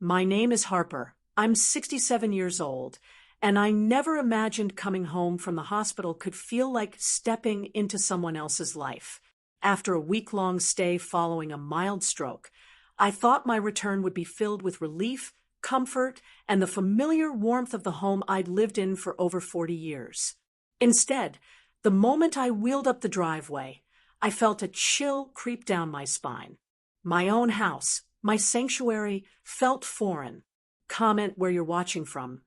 My name is Harper. I'm 67 years old, and I never imagined coming home from the hospital could feel like stepping into someone else's life. After a week-long stay following a mild stroke, I thought my return would be filled with relief, comfort, and the familiar warmth of the home I'd lived in for over 40 years. Instead, the moment I wheeled up the driveway, I felt a chill creep down my spine. My own house, my sanctuary, felt foreign. Comment where you're watching from,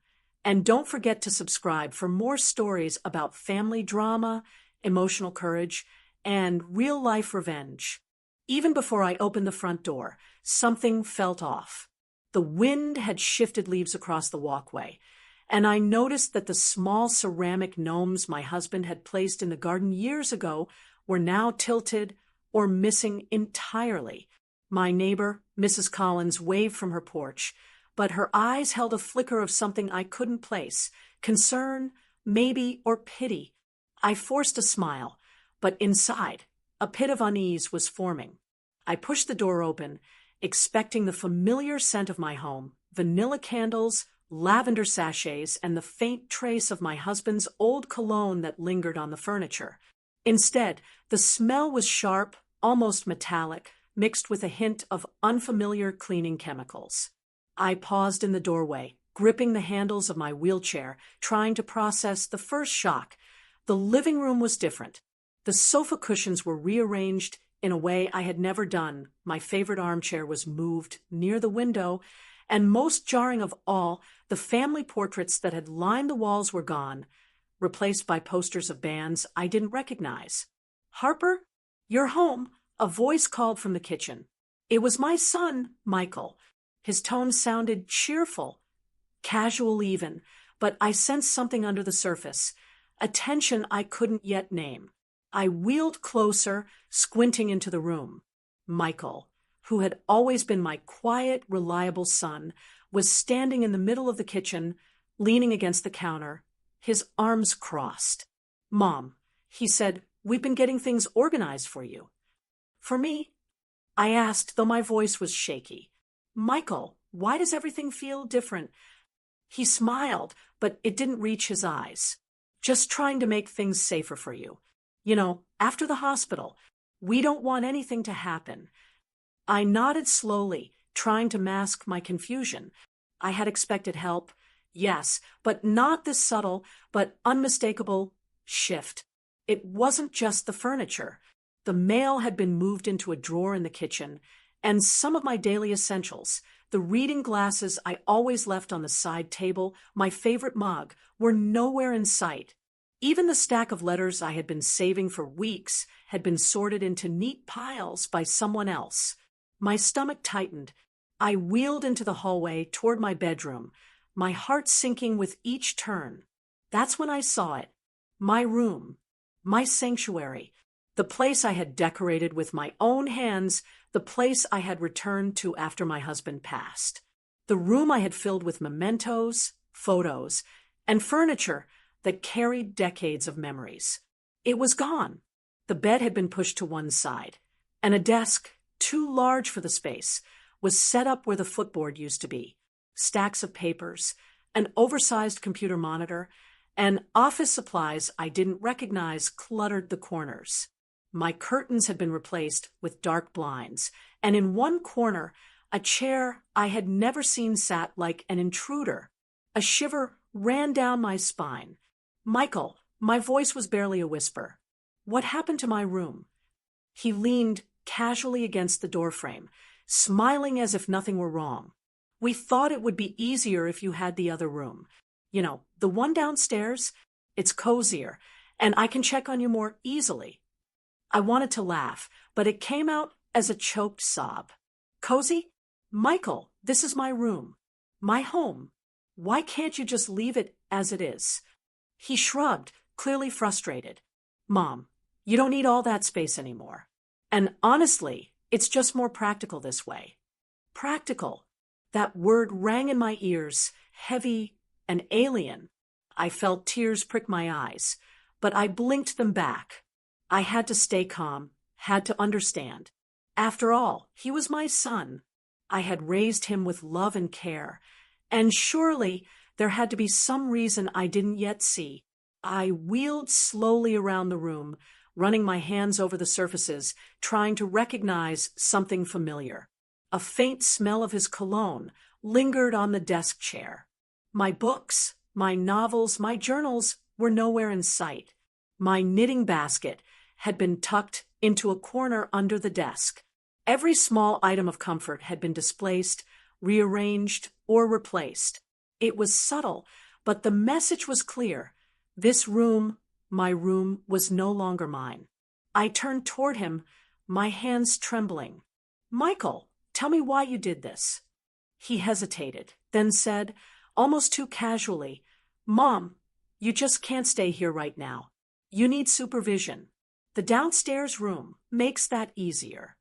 and don't forget to subscribe for more stories about family drama, emotional courage, and real-life revenge. Even before I opened the front door, something felt off. The wind had shifted leaves across the walkway, and I noticed that the small ceramic gnomes my husband had placed in the garden years ago were now tilted or missing entirely. My neighbor, Mrs. Collins, waved from her porch, but her eyes held a flicker of something I couldn't place, concern, maybe, or pity. I forced a smile, but inside, a pit of unease was forming. I pushed the door open, expecting the familiar scent of my home, vanilla candles, lavender sachets, and the faint trace of my husband's old cologne that lingered on the furniture. Instead, the smell was sharp, almost metallic, mixed with a hint of unfamiliar cleaning chemicals. I paused in the doorway, gripping the handles of my wheelchair, trying to process the first shock. The living room was different. The sofa cushions were rearranged in a way I had never done. My favorite armchair was moved near the window, and most jarring of all, the family portraits that had lined the walls were gone, replaced by posters of bands I didn't recognize. "Harper, you're home," a voice called from the kitchen. It was my son, Michael. His tone sounded cheerful, casual even, but I sensed something under the surface, a tension I couldn't yet name. I wheeled closer, squinting into the room. Michael, who had always been my quiet, reliable son, was standing in the middle of the kitchen, leaning against the counter, his arms crossed. "Mom," he said, "we've been getting things organized for you." "For me?" I asked, though my voice was shaky. "Michael, why does everything feel different?" He smiled, but it didn't reach his eyes. "Just trying to make things safer for you. You know, after the hospital, we don't want anything to happen." I nodded slowly, trying to mask my confusion. I had expected help, yes, but not this subtle but unmistakable shift. It wasn't just the furniture. The mail had been moved into a drawer in the kitchen, and some of my daily essentials, the reading glasses I always left on the side table, my favorite mug, were nowhere in sight. Even the stack of letters I had been saving for weeks had been sorted into neat piles by someone else. My stomach tightened. I wheeled into the hallway toward my bedroom, my heart sinking with each turn. That's when I saw it. My room. My sanctuary. The place I had decorated with my own hands, the place I had returned to after my husband passed. The room I had filled with mementos, photos, and furniture that carried decades of memories. It was gone. The bed had been pushed to one side, and a desk, too large for the space, was set up where the footboard used to be. Stacks of papers, an oversized computer monitor, and office supplies I didn't recognize cluttered the corners. My curtains had been replaced with dark blinds, and in one corner, a chair I had never seen sat like an intruder. A shiver ran down my spine. "Michael," my voice was barely a whisper. "What happened to my room?" He leaned casually against the doorframe, smiling as if nothing were wrong. "We thought it would be easier if you had the other room. You know, the one downstairs, it's cozier, and I can check on you more easily." I wanted to laugh, but it came out as a choked sob. "Cozy? Michael, this is my room. My home. Why can't you just leave it as it is?" He shrugged, clearly frustrated. "Mom, you don't need all that space anymore. And honestly, it's just more practical this way." Practical. That word rang in my ears, heavy and alien. I felt tears prick my eyes, but I blinked them back. I had to stay calm, had to understand. After all, he was my son. I had raised him with love and care, and surely there had to be some reason I didn't yet see. I wheeled slowly around the room, running my hands over the surfaces, trying to recognize something familiar. A faint smell of his cologne lingered on the desk chair. My books, my novels, my journals were nowhere in sight. My knitting basket had been tucked into a corner under the desk. Every small item of comfort had been displaced, rearranged, or replaced. It was subtle, but the message was clear. This room, my room, was no longer mine. I turned toward him, my hands trembling. "Michael, tell me why you did this." He hesitated, then said, almost too casually, "Mom, you just can't stay here right now. You need supervision. The downstairs room makes that easier."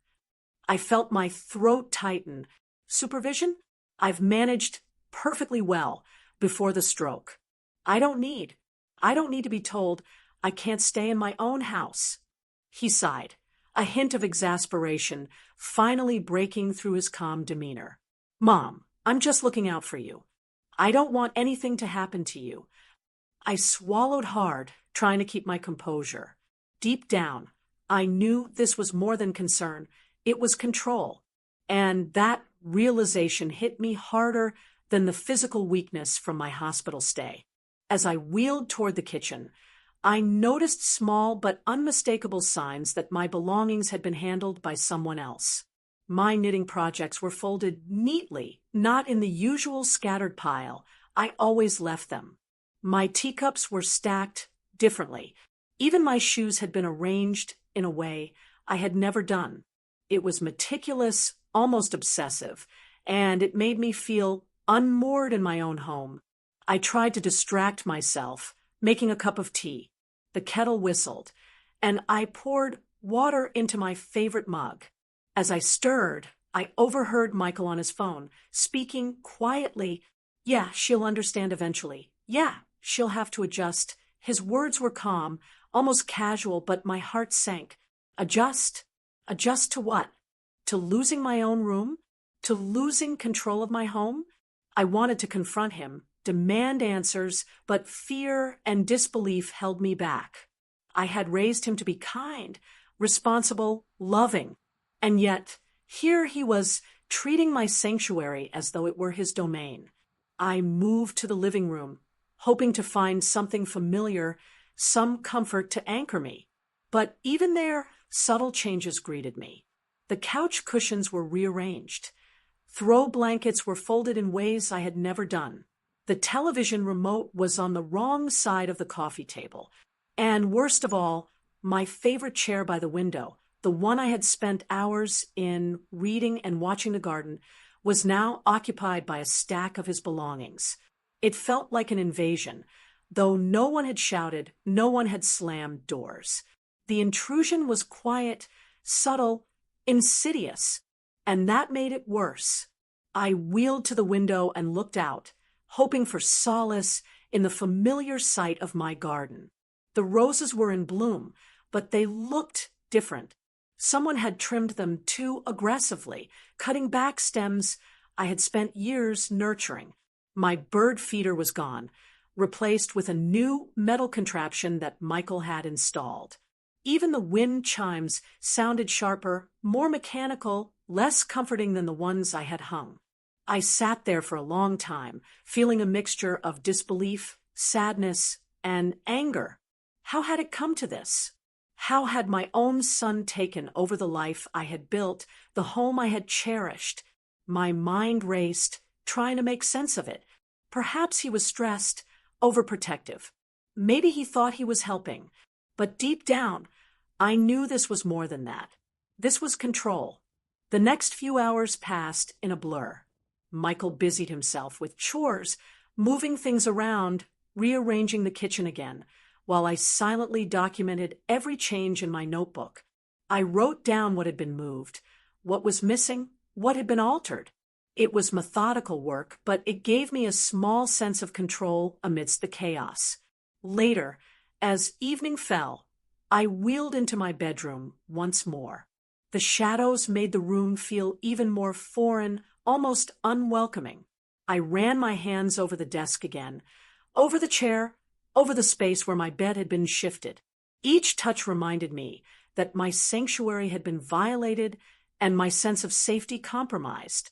I felt my throat tighten. Supervision? I've managed perfectly well before the stroke. I don't need to be told I can't stay in my own house. He sighed, a hint of exasperation finally breaking through his calm demeanor. "Mom, I'm just looking out for you. I don't want anything to happen to you." I swallowed hard, trying to keep my composure. Deep down, I knew this was more than concern. It was control. And that realization hit me harder than the physical weakness from my hospital stay. As I wheeled toward the kitchen, I noticed small but unmistakable signs that my belongings had been handled by someone else. My knitting projects were folded neatly, not in the usual scattered pile. I always left them. My teacups were stacked differently. Even my shoes had been arranged in a way I had never done. It was meticulous, almost obsessive, and it made me feel unmoored in my own home. I tried to distract myself, making a cup of tea. The kettle whistled, and I poured water into my favorite mug. As I stirred, I overheard Michael on his phone, speaking quietly. "Yeah, she'll understand eventually. Yeah, she'll have to adjust." His words were calm, almost casual, but my heart sank. Adjust? Adjust to what? To losing my own room? To losing control of my home? I wanted to confront him, demand answers, but fear and disbelief held me back. I had raised him to be kind, responsible, loving, and yet here he was treating my sanctuary as though it were his domain. I moved to the living room, hoping to find something familiar, some comfort to anchor me. But even there, subtle changes greeted me. The couch cushions were rearranged. Throw blankets were folded in ways I had never done. The television remote was on the wrong side of the coffee table. And worst of all, my favorite chair by the window, the one I had spent hours in reading and watching the garden, was now occupied by a stack of his belongings. It felt like an invasion, though no one had shouted, no one had slammed doors. The intrusion was quiet, subtle, insidious, and that made it worse. I wheeled to the window and looked out, hoping for solace in the familiar sight of my garden. The roses were in bloom, but they looked different. Someone had trimmed them too aggressively, cutting back stems I had spent years nurturing. My bird feeder was gone, replaced with a new metal contraption that Michael had installed. Even the wind chimes sounded sharper, more mechanical, less comforting than the ones I had hung. I sat there for a long time, feeling a mixture of disbelief, sadness, and anger. How had it come to this? How had my own son taken over the life I had built, the home I had cherished? My mind raced, trying to make sense of it. Perhaps he was stressed, overprotective. Maybe he thought he was helping. But deep down, I knew this was more than that. This was control. The next few hours passed in a blur. Michael busied himself with chores, moving things around, rearranging the kitchen again, while I silently documented every change in my notebook. I wrote down what had been moved, what was missing, what had been altered. It was methodical work, but it gave me a small sense of control amidst the chaos. Later, as evening fell, I wheeled into my bedroom once more. The shadows made the room feel even more foreign, almost unwelcoming. I ran my hands over the desk again, over the chair, over the space where my bed had been shifted. Each touch reminded me that my sanctuary had been violated and my sense of safety compromised.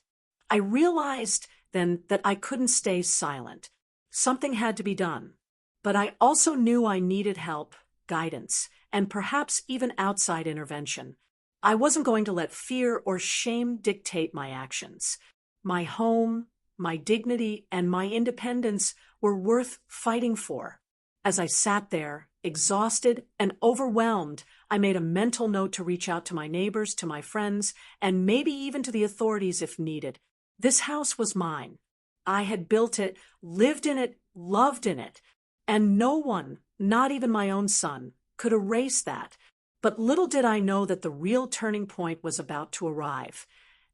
I realized then that I couldn't stay silent. Something had to be done. But I also knew I needed help, guidance, and perhaps even outside intervention. I wasn't going to let fear or shame dictate my actions. My home, my dignity, and my independence were worth fighting for. As I sat there, exhausted and overwhelmed, I made a mental note to reach out to my neighbors, to my friends, and maybe even to the authorities if needed. This house was mine. I had built it, lived in it, loved in it, and no one, not even my own son, could erase that. But little did I know that the real turning point was about to arrive,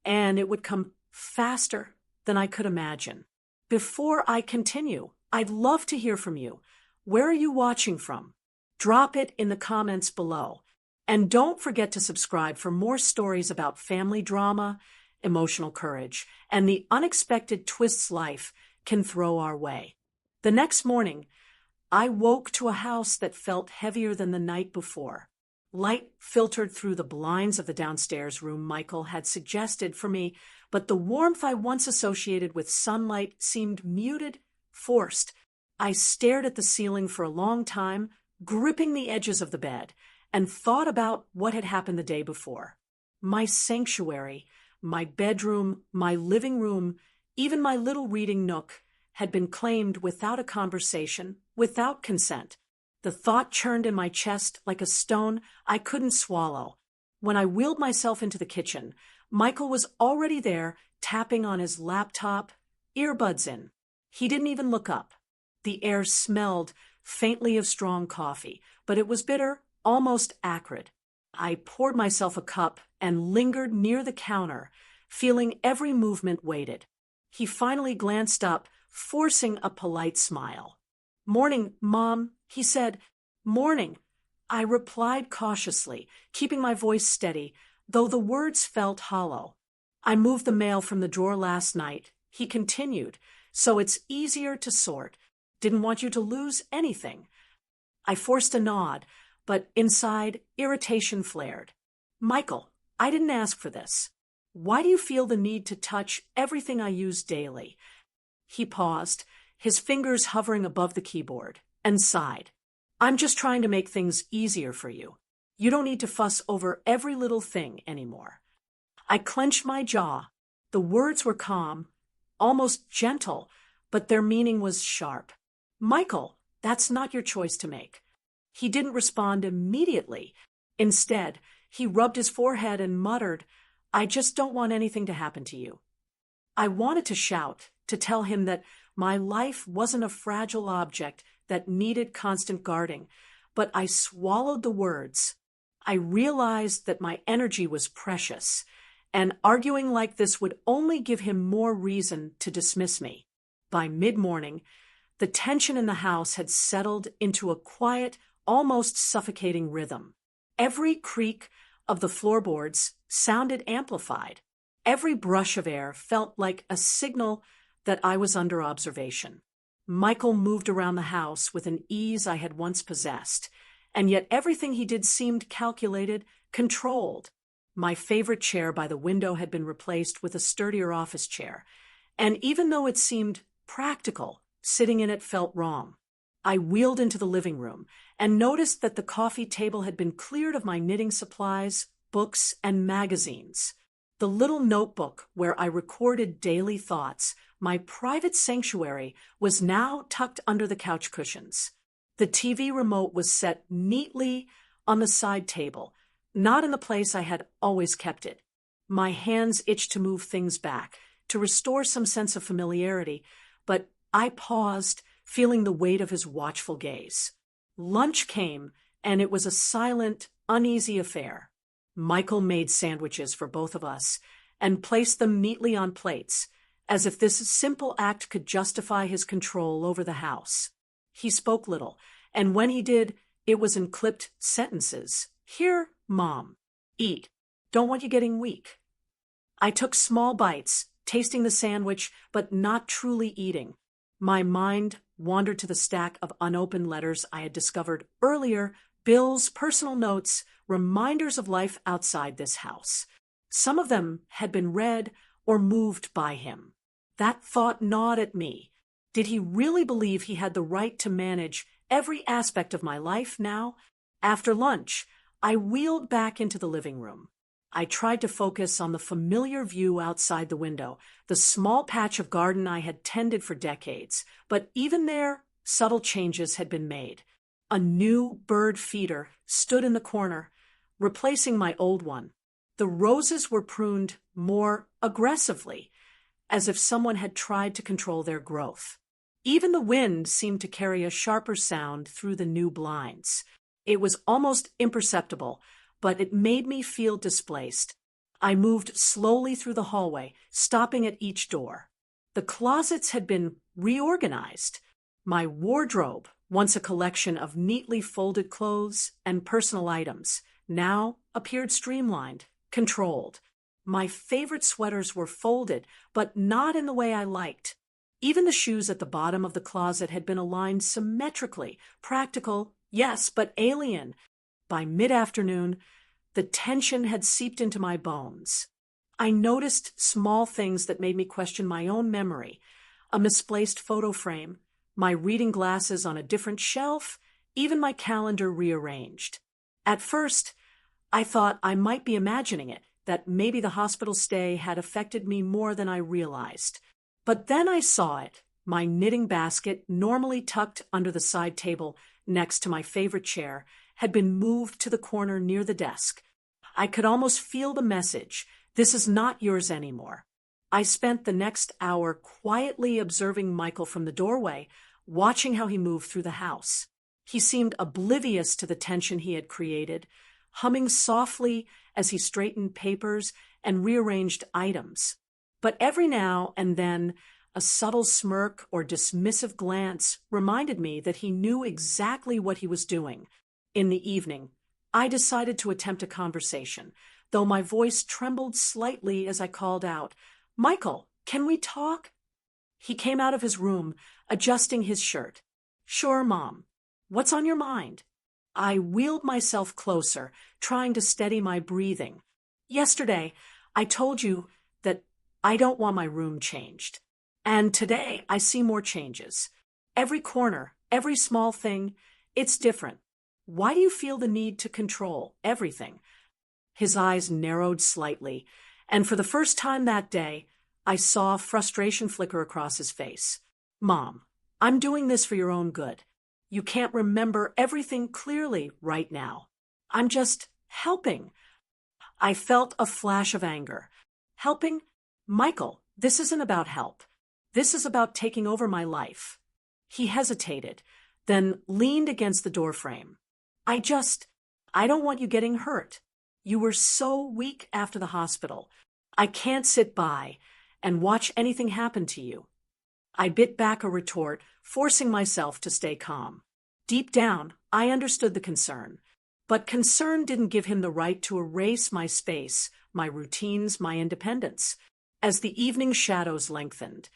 and it would come faster than I could imagine. Before I continue, I'd love to hear from you. Where are you watching from? Drop it in the comments below. And don't forget to subscribe for more stories about family drama, emotional courage, and the unexpected twists life can throw our way. The next morning, I woke to a house that felt heavier than the night before. Light filtered through the blinds of the downstairs room Michael had suggested for me, but the warmth I once associated with sunlight seemed muted, forced. I stared at the ceiling for a long time, gripping the edges of the bed, and thought about what had happened the day before. My sanctuary, my bedroom, my living room, even my little reading nook had been claimed without a conversation, without consent. The thought churned in my chest like a stone I couldn't swallow. When I wheeled myself into the kitchen, Michael was already there, tapping on his laptop, earbuds in. He didn't even look up. The air smelled faintly of strong coffee, but it was bitter, almost acrid. I poured myself a cup and lingered near the counter, feeling every movement weighted. He finally glanced up, forcing a polite smile. "Morning, Mom," he said. "Morning." I replied cautiously, keeping my voice steady, though the words felt hollow. "I moved the mail from the drawer last night," he continued, "so it's easier to sort. Didn't want you to lose anything." I forced a nod, but inside, irritation flared. "Michael, I didn't ask for this. Why do you feel the need to touch everything I use daily?" He paused, his fingers hovering above the keyboard, and sighed. "I'm just trying to make things easier for you. You don't need to fuss over every little thing anymore." I clenched my jaw. The words were calm, almost gentle, but their meaning was sharp. "Michael, that's not your choice to make." He didn't respond immediately. Instead, he rubbed his forehead and muttered, "I just don't want anything to happen to you." I wanted to shout, to tell him that my life wasn't a fragile object that needed constant guarding, but I swallowed the words. I realized that my energy was precious, and arguing like this would only give him more reason to dismiss me. By mid-morning, the tension in the house had settled into a quiet, almost suffocating rhythm. Every creak of the floorboards sounded amplified. Every brush of air felt like a signal that I was under observation. Michael moved around the house with an ease I had once possessed, and yet everything he did seemed calculated, controlled. My favorite chair by the window had been replaced with a sturdier office chair, and even though it seemed practical, sitting in it felt wrong. I wheeled into the living room and noticed that the coffee table had been cleared of my knitting supplies, books, and magazines. The little notebook where I recorded daily thoughts, my private sanctuary, was now tucked under the couch cushions. The TV remote was set neatly on the side table, not in the place I had always kept it. My hands itched to move things back, to restore some sense of familiarity, but I paused, feeling the weight of his watchful gaze. Lunch came, and it was a silent, uneasy affair. Michael made sandwiches for both of us and placed them neatly on plates, as if this simple act could justify his control over the house. He spoke little, and when he did, it was in clipped sentences. "Here, Mom. Eat. Don't want you getting weak." I took small bites, tasting the sandwich, but not truly eating. My mind wandered to the stack of unopened letters I had discovered earlier, bills, personal notes, reminders of life outside this house. Some of them had been read or moved by him. That thought gnawed at me. Did he really believe he had the right to manage every aspect of my life now? After lunch, I wheeled back into the living room. I tried to focus on the familiar view outside the window, the small patch of garden I had tended for decades, but even there, subtle changes had been made. A new bird feeder stood in the corner, replacing my old one. The roses were pruned more aggressively, as if someone had tried to control their growth. Even the wind seemed to carry a sharper sound through the new blinds. It was almost imperceptible, but it made me feel displaced. I moved slowly through the hallway, stopping at each door. The closets had been reorganized. My wardrobe, once a collection of neatly folded clothes and personal items, now appeared streamlined, controlled. My favorite sweaters were folded, but not in the way I liked. Even the shoes at the bottom of the closet had been aligned symmetrically, practical, yes, but alien. By mid-afternoon, the tension had seeped into my bones. I noticed small things that made me question my own memory. A misplaced photo frame, my reading glasses on a different shelf, even my calendar rearranged. At first, I thought I might be imagining it, that maybe the hospital stay had affected me more than I realized. But then I saw it. My knitting basket, normally tucked under the side table next to my favorite chair, had been moved to the corner near the desk. I could almost feel the message, "This is not yours anymore." I spent the next hour quietly observing Michael from the doorway, watching how he moved through the house. He seemed oblivious to the tension he had created, humming softly as he straightened papers and rearranged items. But every now and then, a subtle smirk or dismissive glance reminded me that he knew exactly what he was doing. In the evening, I decided to attempt a conversation, though my voice trembled slightly as I called out, "Michael, can we talk?" He came out of his room, adjusting his shirt. "Sure, Mom. What's on your mind?" I wheeled myself closer, trying to steady my breathing. "Yesterday, I told you that I don't want my room changed. And today, I see more changes. Every corner, every small thing, it's different. Why do you feel the need to control everything?" His eyes narrowed slightly, and for the first time that day, I saw frustration flicker across his face. "Mom, I'm doing this for your own good. You can't remember everything clearly right now. I'm just helping." I felt a flash of anger. "Helping? Michael, this isn't about help. This is about taking over my life." He hesitated, then leaned against the doorframe. I don't want you getting hurt. You were so weak after the hospital. I can't sit by and watch anything happen to you." I bit back a retort, forcing myself to stay calm. Deep down, I understood the concern. But concern didn't give him the right to erase my space, my routines, my independence. As the evening shadows lengthened,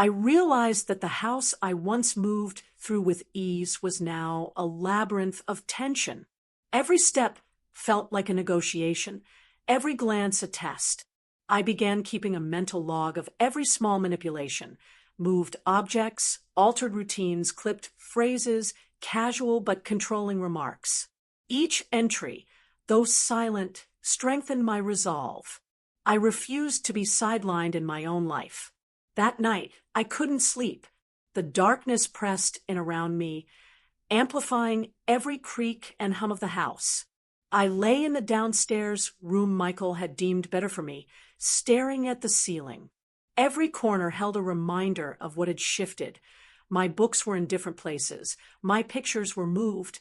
I realized that the house I once moved through with ease was now a labyrinth of tension. Every step felt like a negotiation, every glance a test. I began keeping a mental log of every small manipulation, moved objects, altered routines, clipped phrases, casual but controlling remarks. Each entry, though silent, strengthened my resolve. I refused to be sidelined in my own life. That night, I couldn't sleep. The darkness pressed in around me, amplifying every creak and hum of the house. I lay in the downstairs room Michael had deemed better for me, staring at the ceiling. Every corner held a reminder of what had shifted. My books were in different places. My pictures were moved.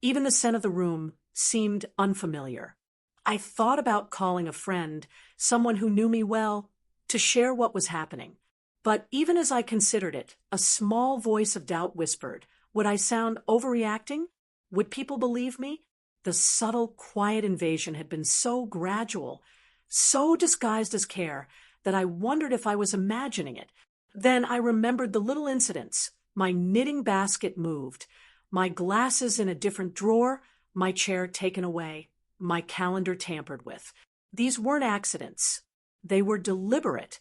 Even the scent of the room seemed unfamiliar. I thought about calling a friend, someone who knew me well, to share what was happening. But even as I considered it, a small voice of doubt whispered, would I sound overreacting? Would people believe me? The subtle, quiet invasion had been so gradual, so disguised as care, that I wondered if I was imagining it. Then I remembered the little incidents. My knitting basket moved, my glasses in a different drawer, my chair taken away, my calendar tampered with. These weren't accidents. They were deliberate,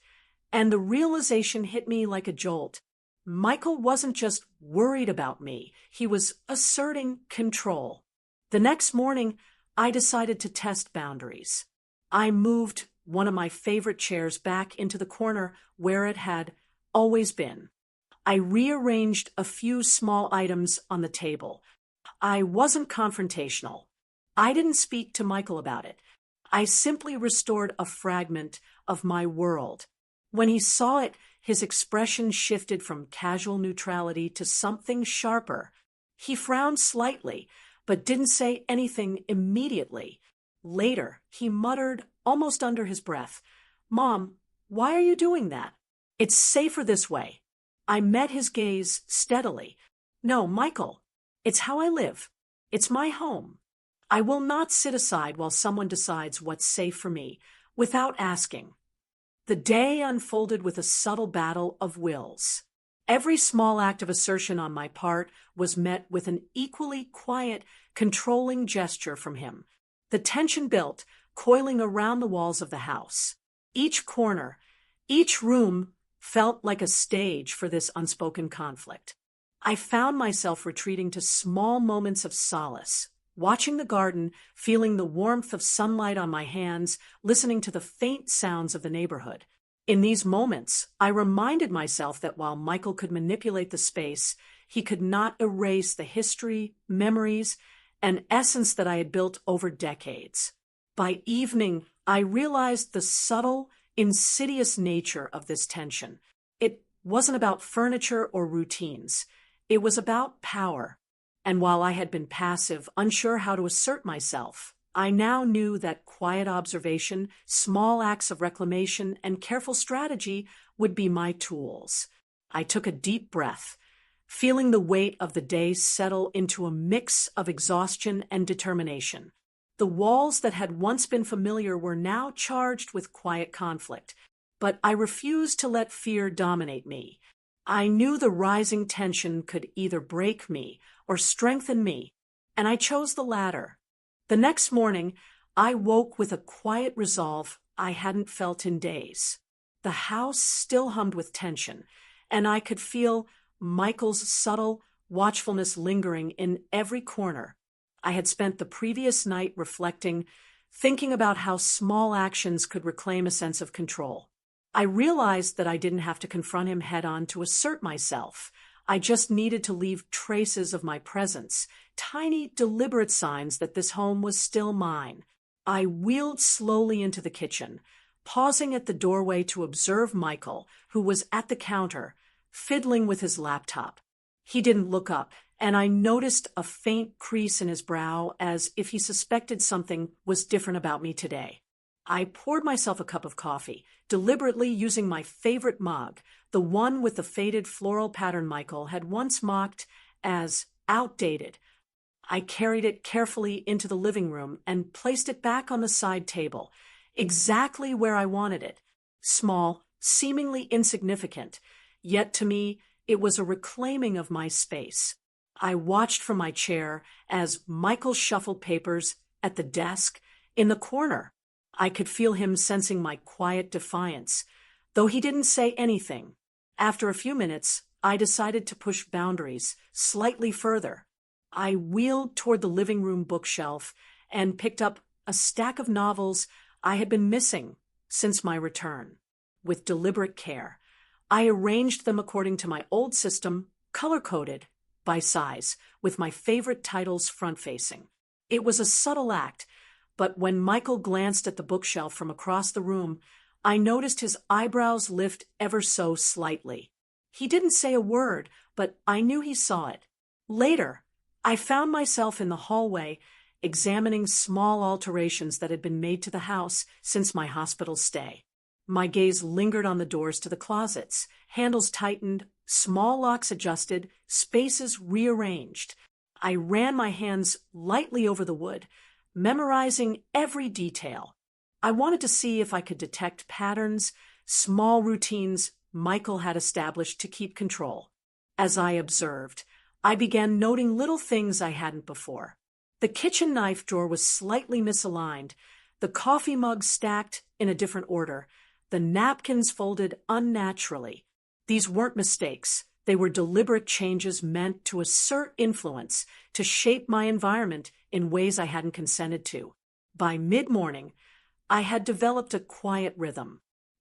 and the realization hit me like a jolt. Michael wasn't just worried about me, he was asserting control. The next morning, I decided to test boundaries. I moved one of my favorite chairs back into the corner where it had always been. I rearranged a few small items on the table. I wasn't confrontational. I didn't speak to Michael about it. I simply restored a fragment of my world. When he saw it, his expression shifted from casual neutrality to something sharper. He frowned slightly, but didn't say anything immediately. Later, he muttered, almost under his breath, "Mom, why are you doing that? It's safer this way." I met his gaze steadily. "No, Michael, it's how I live. It's my home. I will not sit aside while someone decides what's safe for me without asking." The day unfolded with a subtle battle of wills. Every small act of assertion on my part was met with an equally quiet, controlling gesture from him. The tension built, coiling around the walls of the house. Each corner, each room felt like a stage for this unspoken conflict. I found myself retreating to small moments of solace, watching the garden, feeling the warmth of sunlight on my hands, listening to the faint sounds of the neighborhood. In these moments, I reminded myself that while Michael could manipulate the space, he could not erase the history, memories, and essence that I had built over decades. By evening, I realized the subtle, insidious nature of this tension. It wasn't about furniture or routines. It was about power. And while I had been passive, unsure how to assert myself, I now knew that quiet observation, small acts of reclamation, and careful strategy would be my tools. I took a deep breath, feeling the weight of the day settle into a mix of exhaustion and determination. The walls that had once been familiar were now charged with quiet conflict, but I refused to let fear dominate me. I knew the rising tension could either break me or strengthen me, and I chose the latter. The next morning, I woke with a quiet resolve I hadn't felt in days. The house still hummed with tension, and I could feel Michael's subtle watchfulness lingering in every corner. I had spent the previous night reflecting, thinking about how small actions could reclaim a sense of control. I realized that I didn't have to confront him head-on to assert myself. I just needed to leave traces of my presence, tiny, deliberate signs that this home was still mine. I wheeled slowly into the kitchen, pausing at the doorway to observe Michael, who was at the counter, fiddling with his laptop. He didn't look up, and I noticed a faint crease in his brow as if he suspected something was different about me today. I poured myself a cup of coffee, deliberately using my favorite mug, the one with the faded floral pattern Michael had once mocked as outdated. I carried it carefully into the living room and placed it back on the side table, exactly where I wanted it. Small, seemingly insignificant, yet to me it was a reclaiming of my space. I watched from my chair as Michael shuffled papers at the desk in the corner. I could feel him sensing my quiet defiance, though he didn't say anything. After a few minutes, I decided to push boundaries slightly further. I wheeled toward the living room bookshelf and picked up a stack of novels I had been missing since my return. With deliberate care, I arranged them according to my old system, color-coded by size, with my favorite titles front-facing. It was a subtle act, but when Michael glanced at the bookshelf from across the room, I noticed his eyebrows lift ever so slightly. He didn't say a word, but I knew he saw it. Later, I found myself in the hallway examining small alterations that had been made to the house since my hospital stay. My gaze lingered on the doors to the closets, handles tightened, small locks adjusted, spaces rearranged. I ran my hands lightly over the wood, memorizing every detail. I wanted to see if I could detect patterns, small routines Michael had established to keep control. As I observed, I began noting little things I hadn't before. The kitchen knife drawer was slightly misaligned, the coffee mug stacked in a different order, the napkins folded unnaturally. These weren't mistakes. They were deliberate changes meant to assert influence, to shape my environment in ways I hadn't consented to. By mid-morning, I had developed a quiet rhythm.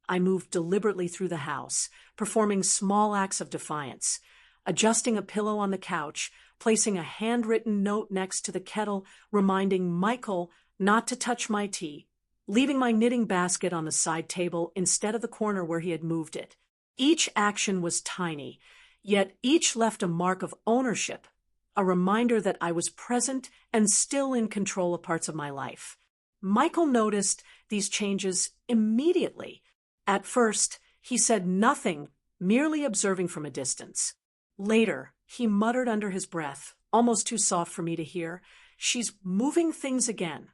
I moved deliberately through the house, performing small acts of defiance, adjusting a pillow on the couch, placing a handwritten note next to the kettle reminding Michael not to touch my tea, leaving my knitting basket on the side table instead of the corner where he had moved it. Each action was tiny, yet each left a mark of ownership, a reminder that I was present and still in control of parts of my life. Michael noticed these changes immediately. At first, he said nothing, merely observing from a distance. Later, he muttered under his breath, almost too soft for me to hear, "She's moving things again."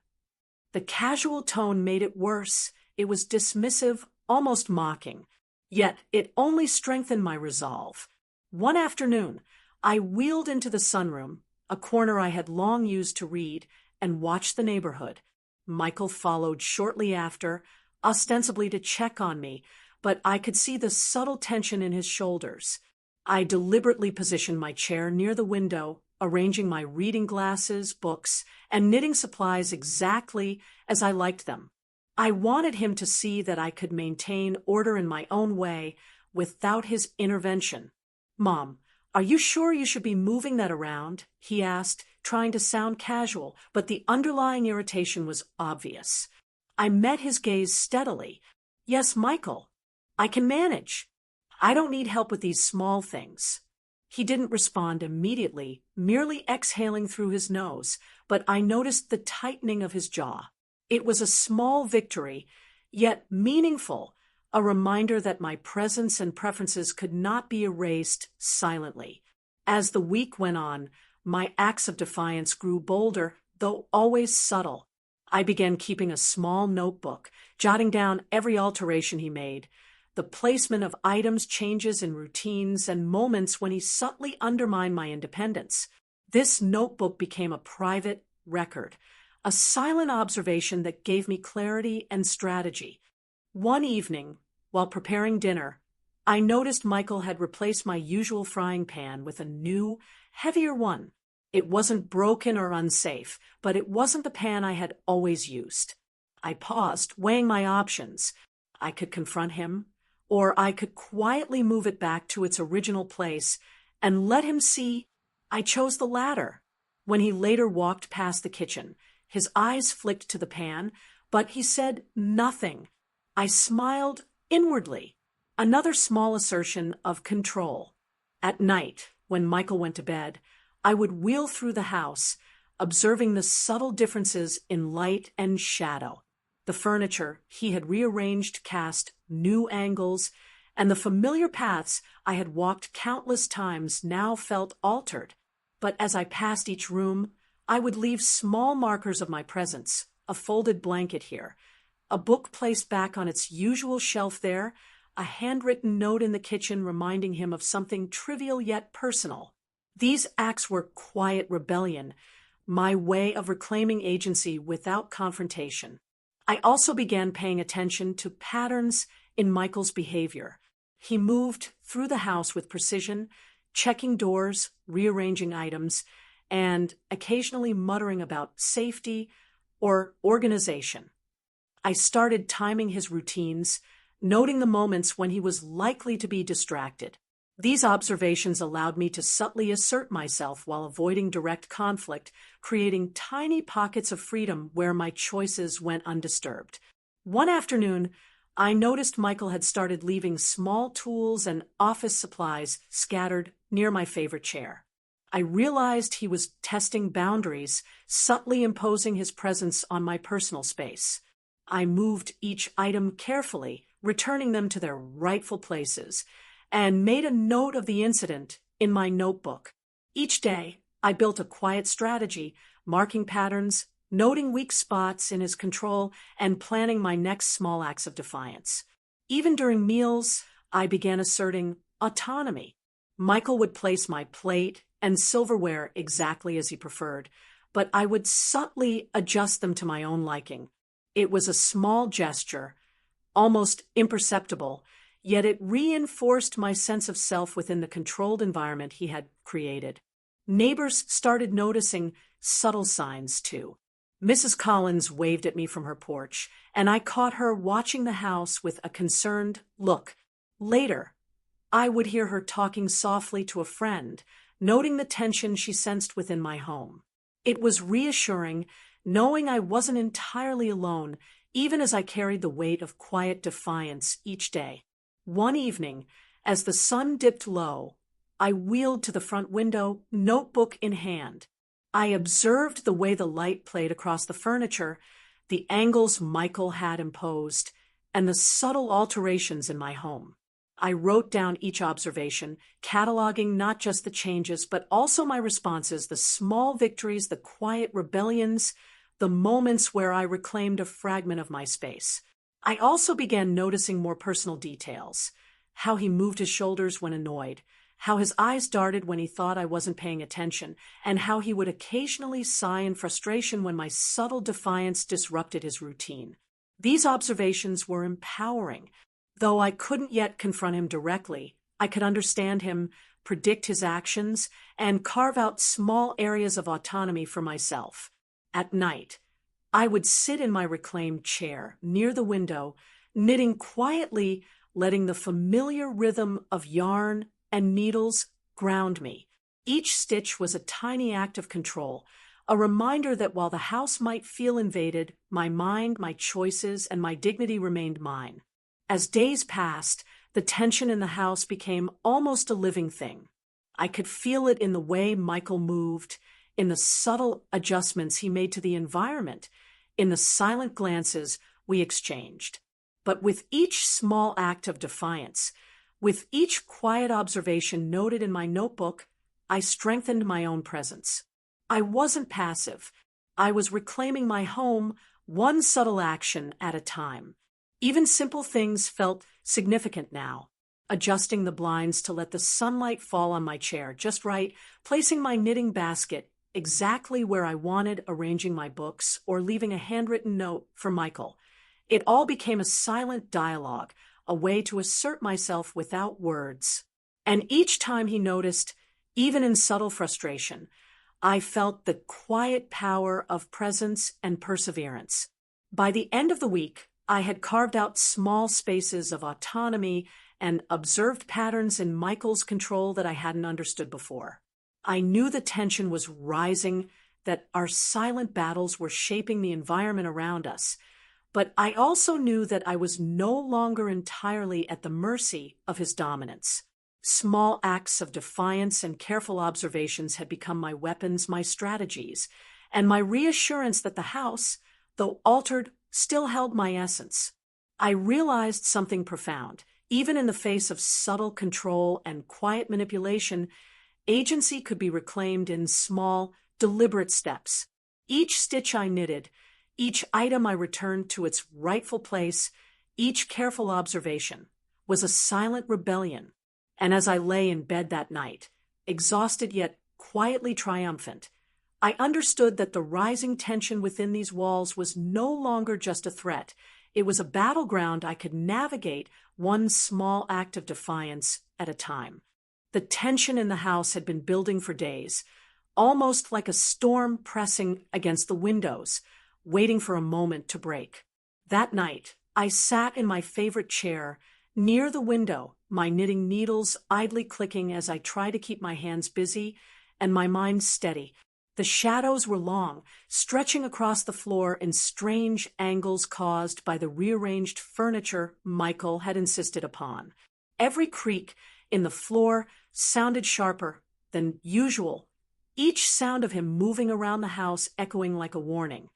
The casual tone made it worse. It was dismissive, almost mocking. Yet it only strengthened my resolve. One afternoon, I wheeled into the sunroom, a corner I had long used to read, and watched the neighborhood. Michael followed shortly after, ostensibly to check on me, but I could see the subtle tension in his shoulders. I deliberately positioned my chair near the window, arranging my reading glasses, books, and knitting supplies exactly as I liked them. I wanted him to see that I could maintain order in my own way without his intervention. "Mom, are you sure you should be moving that around?" he asked, trying to sound casual, but the underlying irritation was obvious. I met his gaze steadily. "Yes, Michael, I can manage. I don't need help with these small things." He didn't respond immediately, merely exhaling through his nose, but I noticed the tightening of his jaw. It was a small victory, yet meaningful, a reminder that my presence and preferences could not be erased silently. As the week went on, my acts of defiance grew bolder, though always subtle. I began keeping a small notebook, jotting down every alteration he made, the placement of items, changes in routines, and moments when he subtly undermined my independence. This notebook became a private record, a silent observation that gave me clarity and strategy. One evening, while preparing dinner, I noticed Michael had replaced my usual frying pan with a new, heavier one. It wasn't broken or unsafe, but it wasn't the pan I had always used. I paused, weighing my options. I could confront him, or I could quietly move it back to its original place and let him see I chose the latter. When he later walked past the kitchen, his eyes flicked to the pan, but he said nothing. I smiled inwardly, another small assertion of control. At night, when Michael went to bed, I would wheel through the house, observing the subtle differences in light and shadow. The furniture he had rearranged cast new angles, and the familiar paths I had walked countless times now felt altered. But as I passed each room, I would leave small markers of my presence, a folded blanket here, a book placed back on its usual shelf there, a handwritten note in the kitchen reminding him of something trivial yet personal. These acts were quiet rebellion, my way of reclaiming agency without confrontation. I also began paying attention to patterns in Michael's behavior. He moved through the house with precision, checking doors, rearranging items, and occasionally muttering about safety or organization. I started timing his routines, noting the moments when he was likely to be distracted. These observations allowed me to subtly assert myself while avoiding direct conflict, creating tiny pockets of freedom where my choices went undisturbed. One afternoon, I noticed Michael had started leaving small tools and office supplies scattered near my favorite chair. I realized he was testing boundaries, subtly imposing his presence on my personal space. I moved each item carefully, returning them to their rightful places, and made a note of the incident in my notebook. Each day, I built a quiet strategy, marking patterns, noting weak spots in his control, and planning my next small acts of defiance. Even during meals, I began asserting autonomy. Michael would place my plate and silverware exactly as he preferred, but I would subtly adjust them to my own liking. It was a small gesture, almost imperceptible, yet it reinforced my sense of self within the controlled environment he had created. Neighbors started noticing subtle signs, too. Mrs. Collins waved at me from her porch, and I caught her watching the house with a concerned look. Later, I would hear her talking softly to a friend, noting the tension she sensed within my home. It was reassuring, knowing I wasn't entirely alone, even as I carried the weight of quiet defiance each day. One evening, as the sun dipped low, I wheeled to the front window, notebook in hand. I observed the way the light played across the furniture, the angles Michael had imposed, and the subtle alterations in my home. I wrote down each observation, cataloging not just the changes, but also my responses, the small victories, the quiet rebellions, the moments where I reclaimed a fragment of my space. I also began noticing more personal details, how he moved his shoulders when annoyed, how his eyes darted when he thought I wasn't paying attention, and how he would occasionally sigh in frustration when my subtle defiance disrupted his routine. These observations were empowering. Though I couldn't yet confront him directly, I could understand him, predict his actions, and carve out small areas of autonomy for myself. At night, I would sit in my reclaimed chair near the window, knitting quietly, letting the familiar rhythm of yarn and needles ground me. Each stitch was a tiny act of control, a reminder that while the house might feel invaded, my mind, my choices, and my dignity remained mine. As days passed, the tension in the house became almost a living thing. I could feel it in the way Michael moved, in the subtle adjustments he made to the environment, in the silent glances we exchanged. But with each small act of defiance, with each quiet observation noted in my notebook, I strengthened my own presence. I wasn't passive. I was reclaiming my home, one subtle action at a time. Even simple things felt significant now. Adjusting the blinds to let the sunlight fall on my chair just right, placing my knitting basket exactly where I wanted, arranging my books, or leaving a handwritten note for Michael. It all became a silent dialogue, a way to assert myself without words. And each time he noticed, even in subtle frustration, I felt the quiet power of presence and perseverance. By the end of the week, I had carved out small spaces of autonomy and observed patterns in Michael's control that I hadn't understood before. I knew the tension was rising, that our silent battles were shaping the environment around us, but I also knew that I was no longer entirely at the mercy of his dominance. Small acts of defiance and careful observations had become my weapons, my strategies, and my reassurance that the house, though altered, still held my essence. I realized something profound. Even in the face of subtle control and quiet manipulation, agency could be reclaimed in small, deliberate steps. Each stitch I knitted, each item I returned to its rightful place, each careful observation was a silent rebellion. And as I lay in bed that night, exhausted yet quietly triumphant, I understood that the rising tension within these walls was no longer just a threat. It was a battleground I could navigate one small act of defiance at a time. The tension in the house had been building for days, almost like a storm pressing against the windows, waiting for a moment to break. That night, I sat in my favorite chair, near the window, my knitting needles idly clicking as I tried to keep my hands busy and my mind steady. The shadows were long, stretching across the floor in strange angles caused by the rearranged furniture Michael had insisted upon. Every creak in the floor sounded sharper than usual, each sound of him moving around the house echoing like a warning.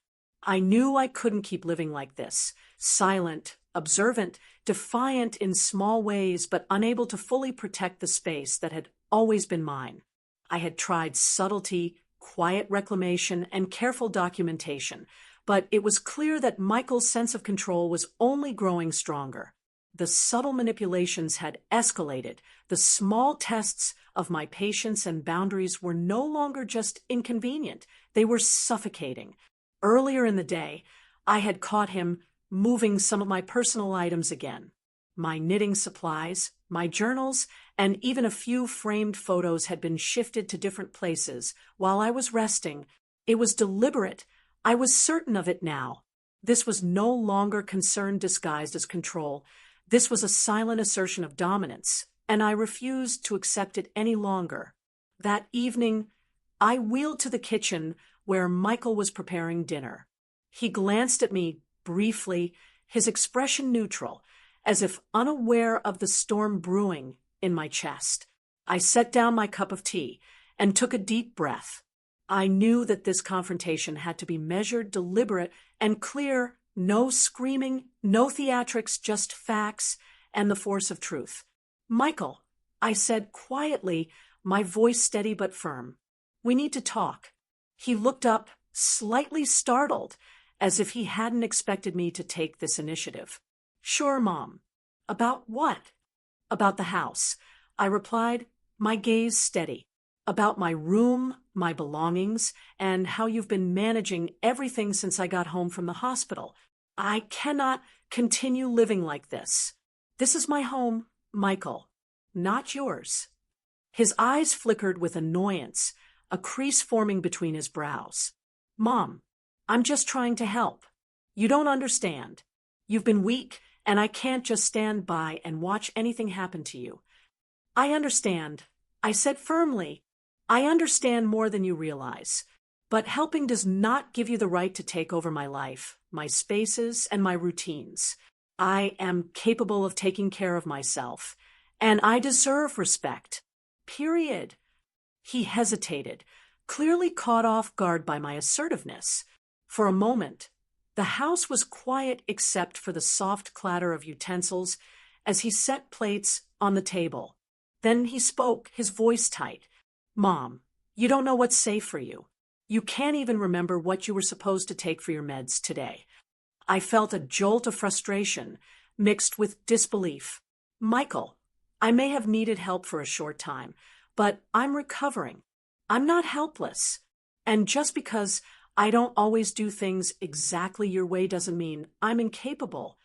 I knew I couldn't keep living like this, silent, observant, defiant in small ways, but unable to fully protect the space that had always been mine. I had tried subtlety, quiet reclamation, and careful documentation, but it was clear that Michael's sense of control was only growing stronger. The subtle manipulations had escalated. The small tests of my patience and boundaries were no longer just inconvenient. They were suffocating. Earlier in the day, I had caught him moving some of my personal items again. My knitting supplies, my journals, and even a few framed photos had been shifted to different places while I was resting. It was deliberate. I was certain of it now. This was no longer concern disguised as control. This was a silent assertion of dominance, and I refused to accept it any longer. That evening, I wheeled to the kitchen where Michael was preparing dinner. He glanced at me briefly, his expression neutral, as if unaware of the storm brewing in my chest. I set down my cup of tea and took a deep breath. I knew that this confrontation had to be measured, deliberate, and clear. No screaming, no theatrics, just facts and the force of truth. "Michael," I said quietly, my voice steady but firm. "We need to talk." He looked up, slightly startled, as if he hadn't expected me to take this initiative. "Sure, Mom." "About what?" "About the house," I replied, my gaze steady. "About my room, my belongings, and how you've been managing everything since I got home from the hospital. I cannot continue living like this. This is my home, Michael, not yours." His eyes flickered with annoyance, a crease forming between his brows. "Mom, I'm just trying to help. You don't understand. You've been weak, and I can't just stand by and watch anything happen to you." "I understand," I said firmly. "I understand more than you realize. But helping does not give you the right to take over my life, my spaces, and my routines. I am capable of taking care of myself, and I deserve respect. Period." He hesitated, clearly caught off guard by my assertiveness. For a moment, the house was quiet except for the soft clatter of utensils as he set plates on the table. Then he spoke, his voice tight. "Mom, you don't know what's safe for you. You can't even remember what you were supposed to take for your meds today." I felt a jolt of frustration mixed with disbelief. "Michael, I may have needed help for a short time, but I'm recovering. I'm not helpless. And just because I don't always do things exactly your way doesn't mean I'm incapable."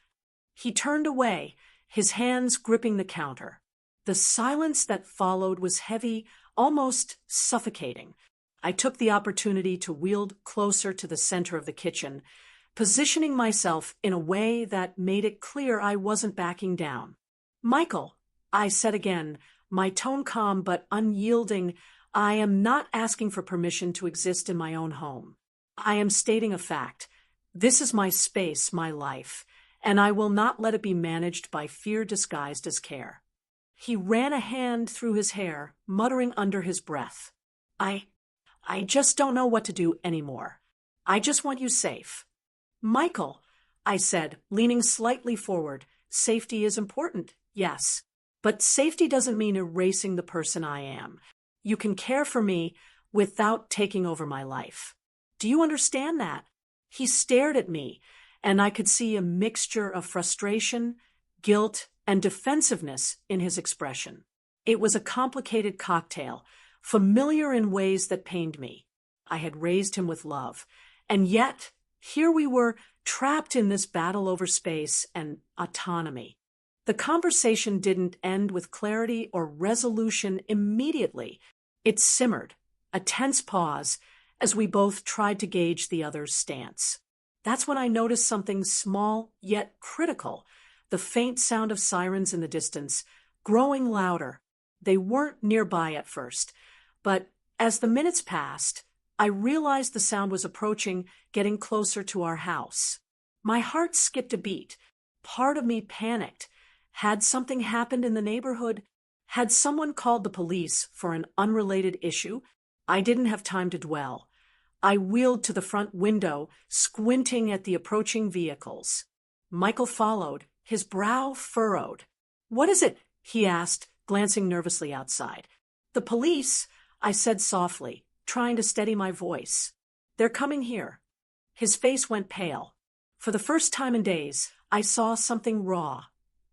He turned away, his hands gripping the counter. The silence that followed was heavy, almost suffocating. I took the opportunity to wheel closer to the center of the kitchen, positioning myself in a way that made it clear I wasn't backing down. "Michael," I said again, my tone calm but unyielding, "I am not asking for permission to exist in my own home. I am stating a fact. This is my space, my life, and I will not let it be managed by fear disguised as care." He ran a hand through his hair, muttering under his breath. I just don't know what to do anymore. I just want you safe." "Michael," I said, leaning slightly forward, "safety is important, yes. But safety doesn't mean erasing the person I am. You can care for me without taking over my life. Do you understand that?" He stared at me, and I could see a mixture of frustration, guilt, and defensiveness in his expression. It was a complicated cocktail, familiar in ways that pained me. I had raised him with love, and yet here we were trapped in this battle over space and autonomy. The conversation didn't end with clarity or resolution immediately. It simmered, a tense pause, as we both tried to gauge the other's stance. That's when I noticed something small yet critical, the faint sound of sirens in the distance, growing louder. They weren't nearby at first, but as the minutes passed, I realized the sound was approaching, getting closer to our house. My heart skipped a beat. Part of me panicked. Had something happened in the neighborhood? Had someone called the police for an unrelated issue? I didn't have time to dwell. I wheeled to the front window, squinting at the approaching vehicles. Michael followed, his brow furrowed. "What is it?" he asked, glancing nervously outside. "The police," I said softly, trying to steady my voice. "They're coming here." His face went pale. For the first time in days, I saw something raw,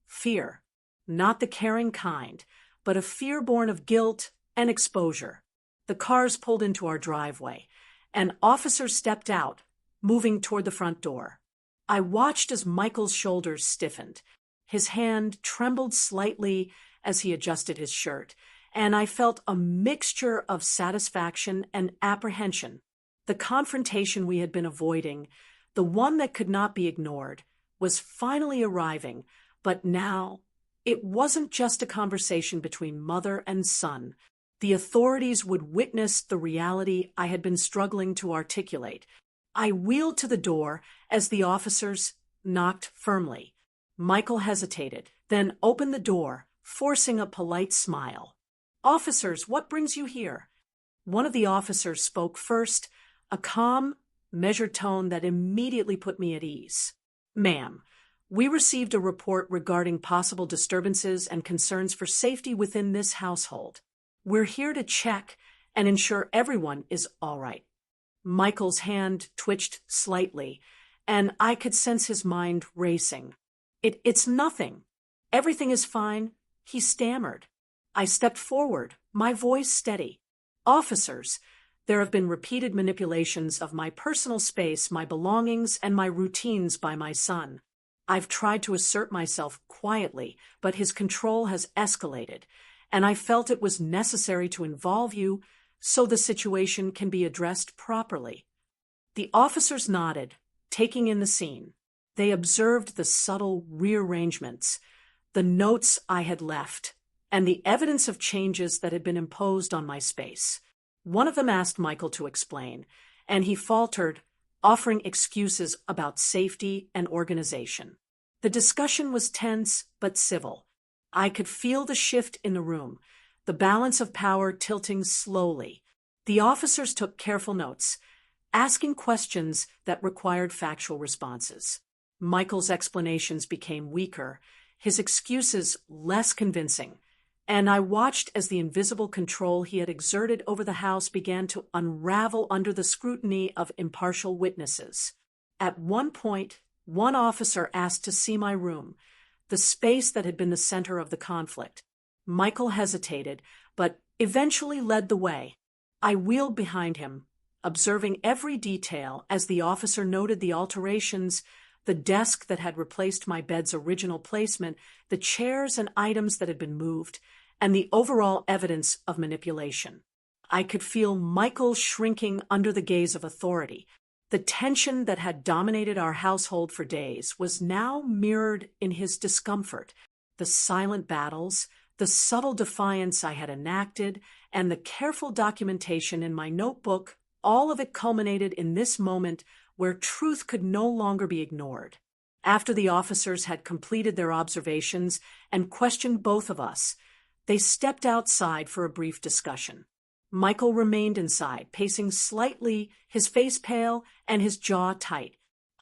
fear. Not the caring kind, but a fear born of guilt and exposure. The cars pulled into our driveway, and officers stepped out, moving toward the front door. I watched as Michael's shoulders stiffened. His hand trembled slightly as he adjusted his shirt, and I felt a mixture of satisfaction and apprehension. The confrontation we had been avoiding, the one that could not be ignored, was finally arriving, but now it wasn't just a conversation between mother and son. The authorities would witness the reality I had been struggling to articulate. I wheeled to the door as the officers knocked firmly. Michael hesitated, then opened the door, forcing a polite smile. "Officers, what brings you here?" One of the officers spoke first, a calm, measured tone that immediately put me at ease. "Ma'am, we received a report regarding possible disturbances and concerns for safety within this household. We're here to check and ensure everyone is all right." Michael's hand twitched slightly, and I could sense his mind racing. It's nothing. Everything is fine," he stammered. I stepped forward, my voice steady. "Officers, there have been repeated manipulations of my personal space, my belongings, and my routines by my son. I've tried to assert myself quietly, but his control has escalated, and I felt it was necessary to involve you so the situation can be addressed properly." The officers nodded, taking in the scene. They observed the subtle rearrangements, the notes I had left, and the evidence of changes that had been imposed on my space. One of them asked Michael to explain, and he faltered, offering excuses about safety and organization. The discussion was tense but civil. I could feel the shift in the room, the balance of power tilting slowly. The officers took careful notes, asking questions that required factual responses. Michael's explanations became weaker, his excuses less convincing, and I watched as the invisible control he had exerted over the house began to unravel under the scrutiny of impartial witnesses. At one point, one officer asked to see my room, the space that had been the center of the conflict. Michael hesitated, but eventually led the way. I wheeled behind him, observing every detail as the officer noted the alterations, the desk that had replaced my bed's original placement, the chairs and items that had been moved, and the overall evidence of manipulation. I could feel Michael shrinking under the gaze of authority. The tension that had dominated our household for days was now mirrored in his discomfort. The silent battles, the subtle defiance I had enacted, and the careful documentation in my notebook, all of it culminated in this moment where truth could no longer be ignored. After the officers had completed their observations and questioned both of us, they stepped outside for a brief discussion. Michael remained inside, pacing slightly, his face pale and his jaw tight.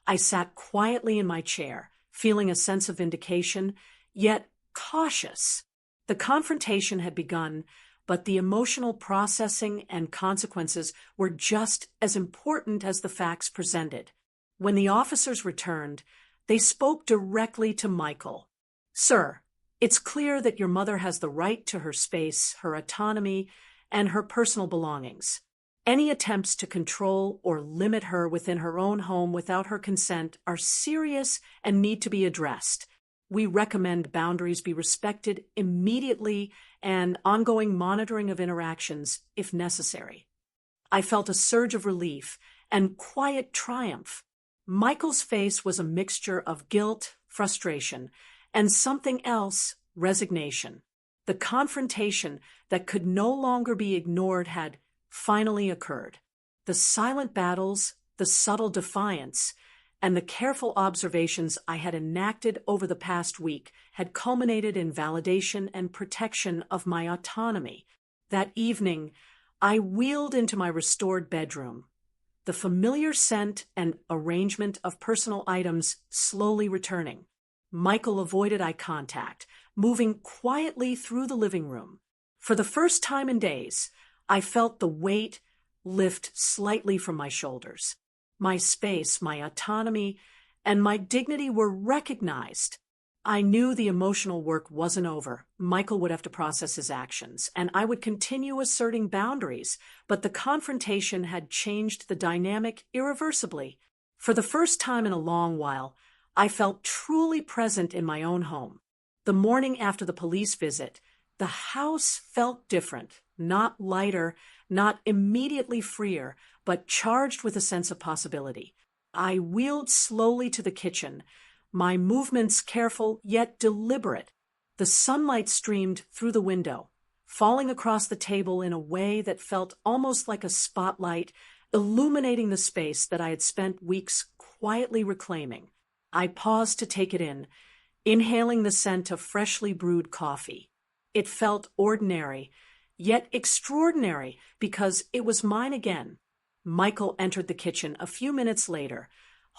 I sat quietly in my chair, feeling a sense of vindication, yet cautious. The confrontation had begun, but the emotional processing and consequences were just as important as the facts presented. When the officers returned, they spoke directly to Michael. "Sir, it's clear that your mother has the right to her space, her autonomy, and her personal belongings. Any attempts to control or limit her within her own home without her consent are serious and need to be addressed. We recommend boundaries be respected immediately and ongoing monitoring of interactions if necessary." I felt a surge of relief and quiet triumph. Michael's face was a mixture of guilt, frustration, and something else, resignation. The confrontation that could no longer be ignored had finally occurred. The silent battles, the subtle defiance, and the careful observations I had enacted over the past week had culminated in validation and protection of my autonomy. That evening, I wheeled into my restored bedroom, the familiar scent and arrangement of personal items slowly returning. Michael avoided eye contact, moving quietly through the living room. For the first time in days, I felt the weight lift slightly from my shoulders. My space, my autonomy, and my dignity were recognized. I knew the emotional work wasn't over. Michael would have to process his actions, and I would continue asserting boundaries, but the confrontation had changed the dynamic irreversibly. For the first time in a long while, I felt truly present in my own home. The morning after the police visit, the house felt different, not lighter, not immediately freer, but charged with a sense of possibility. I wheeled slowly to the kitchen, my movements careful yet deliberate. The sunlight streamed through the window, falling across the table in a way that felt almost like a spotlight, illuminating the space that I had spent weeks quietly reclaiming. I paused to take it in, inhaling the scent of freshly brewed coffee. It felt ordinary, yet extraordinary, because it was mine again. Michael entered the kitchen a few minutes later,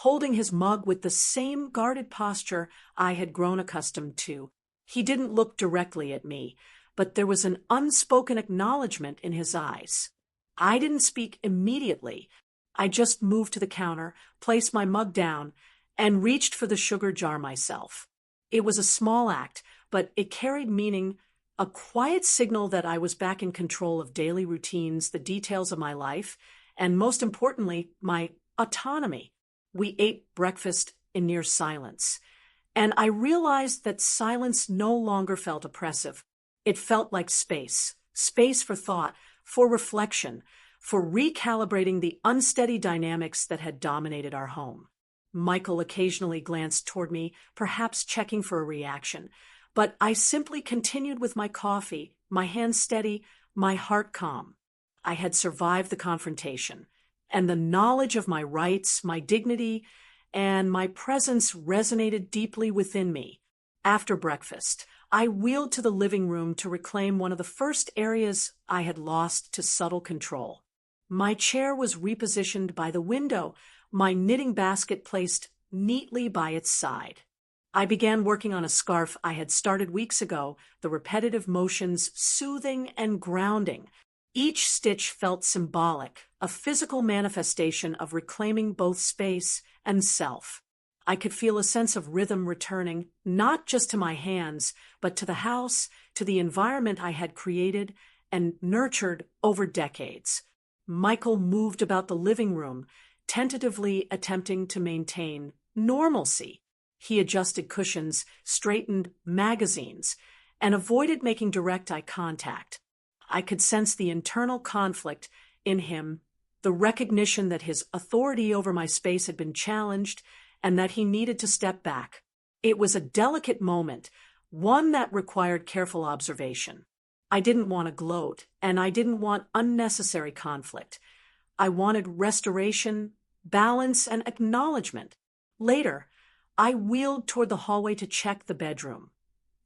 holding his mug with the same guarded posture I had grown accustomed to. He didn't look directly at me, but there was an unspoken acknowledgement in his eyes. I didn't speak immediately. I just moved to the counter, placed my mug down, and reached for the sugar jar myself. It was a small act, but it carried meaning, a quiet signal that I was back in control of daily routines, the details of my life, and most importantly, my autonomy. We ate breakfast in near silence, and I realized that silence no longer felt oppressive. It felt like space, space for thought, for reflection, for recalibrating the unsteady dynamics that had dominated our home. Michael occasionally glanced toward me, perhaps checking for a reaction, but I simply continued with my coffee, my hands steady, my heart calm. I had survived the confrontation, and the knowledge of my rights, my dignity, and my presence resonated deeply within me. After breakfast, I wheeled to the living room to reclaim one of the first areas I had lost to subtle control. My chair was repositioned by the window, my knitting basket placed neatly by its side. I began working on a scarf I had started weeks ago, the repetitive motions soothing and grounding. Each stitch felt symbolic, a physical manifestation of reclaiming both space and self. I could feel a sense of rhythm returning, not just to my hands, but to the house, to the environment I had created and nurtured over decades. Michael moved about the living room, tentatively attempting to maintain normalcy. He adjusted cushions, straightened magazines, and avoided making direct eye contact. I could sense the internal conflict in him, the recognition that his authority over my space had been challenged and that he needed to step back. It was a delicate moment, one that required careful observation. I didn't want to gloat, and I didn't want unnecessary conflict. I wanted restoration, balance, and acknowledgement. Later, I wheeled toward the hallway to check the bedroom,